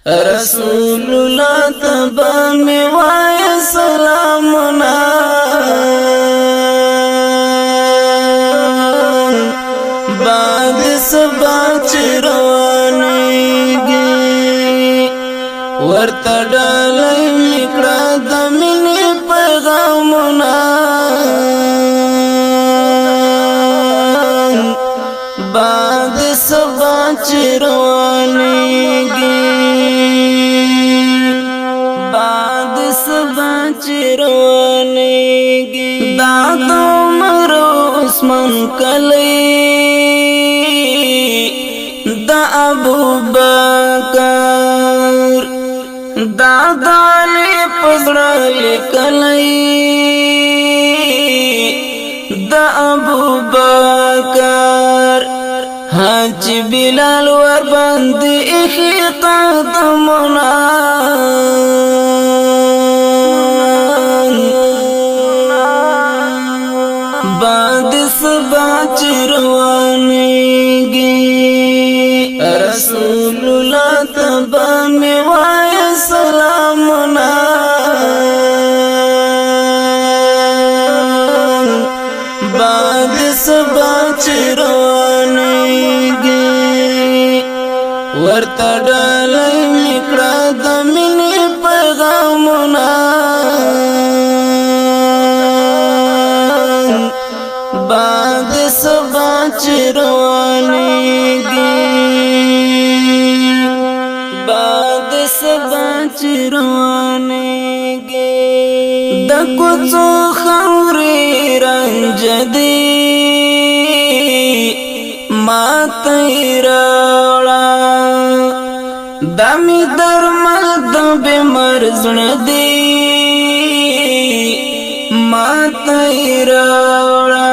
رسول الله تبا می وای سلامنا بعد سبا چروانیږي ورته ډالۍ میکړه د مینې پیغامونه بعد سبا چروانیږي بعد سبا چروانیږي دا د عمر عثمان کلی دا ابو بکر دا د علی پزړه لیکلی دا ابو بکر حج بلال ور باندې اخی قدمنا بعد سبا چروانیږي رسول الله تبا می وای سلامنا بعد سبا چروانیږي ورته ډالۍ میکړه د مینې پیغامونه بعد سبا چروانیږي بعد سبا چروانیږي د کوڅو خاورې رنج دي ما تیراړه دمی درمل د بیمار زړه دی ما تیراړه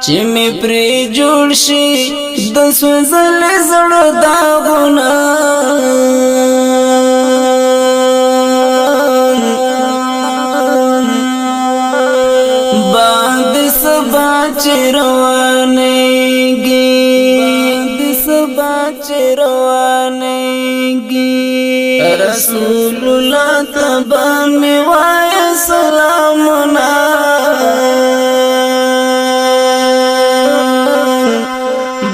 چې می پرې جوړ شي د سوزل زړه داغونه بعد سبا چروانیږي بعد سبا چروانیږي رسول الله تبا می وای سلامنا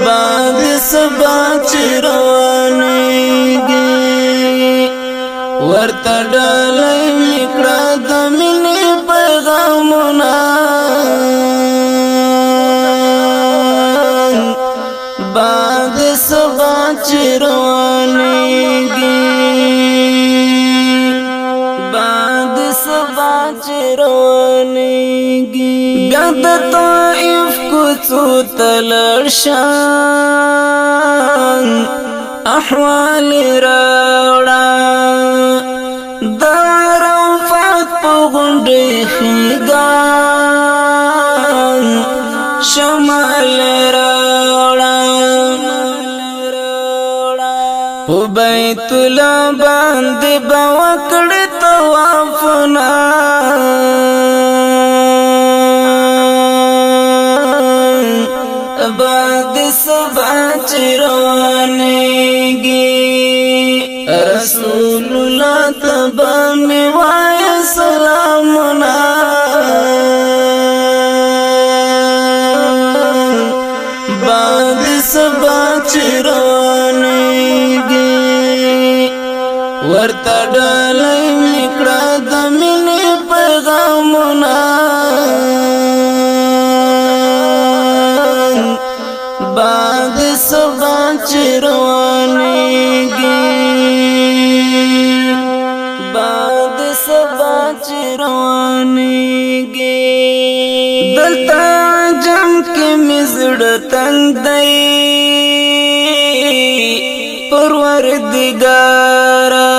بعد سبا چروانیږي ورته ډالۍ میکړه د مینې پیغامونه بعد سبا چروانیږي بعد سبا چروانیږي بیا د طائف کوڅو ته لاړ شم احوال راوړه د عرفات په غونډۍ ښېګان شمال راوړه په بیت الله باندې به وکړې طوافونه بعد سبا چروانیږي رسول الله تبا می وای سلامنا بعد سبا چروانیږي ورته ډالۍ میکړه د مینې پیغامونه بعد سبا چروانیږي بعد سبا چروانیږي دلته جم کې مې زړه تنګ دی پروردګاره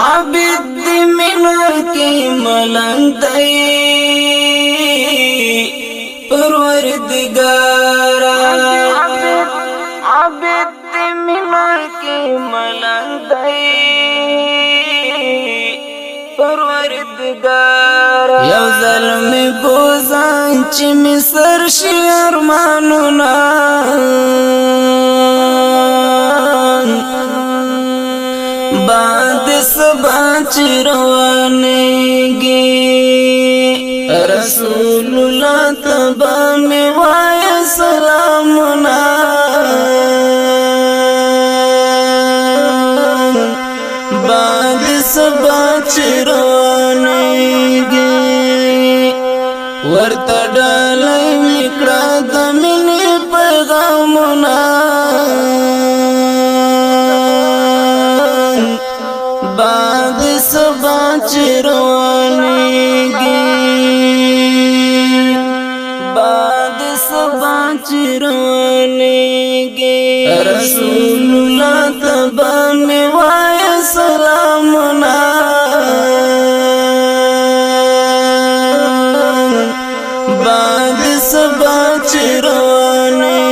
عابد دې مینه کې ملنګ دی پروردګاره عابد دې مینه کې ملنګ دی پروردګاره یو ظلم بوزان چې می سر شي ارمانونه چروانیږي رسول الله تبا می وای سلامنا باد سبا چروانیږي ورته ډالۍ میکړه د مینې پیغامونه باد سبا چروانیږي باد سبا چروانیږي رسول الله تبا می وای سلامنا باد سبا چروانیږي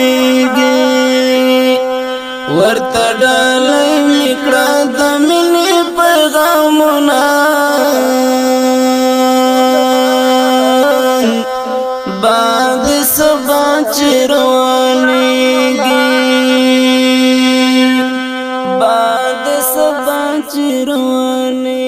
ورته ډالۍ میکړه د مینې پیغامونه باد سبا چروانیږي باد سبا چروانیږي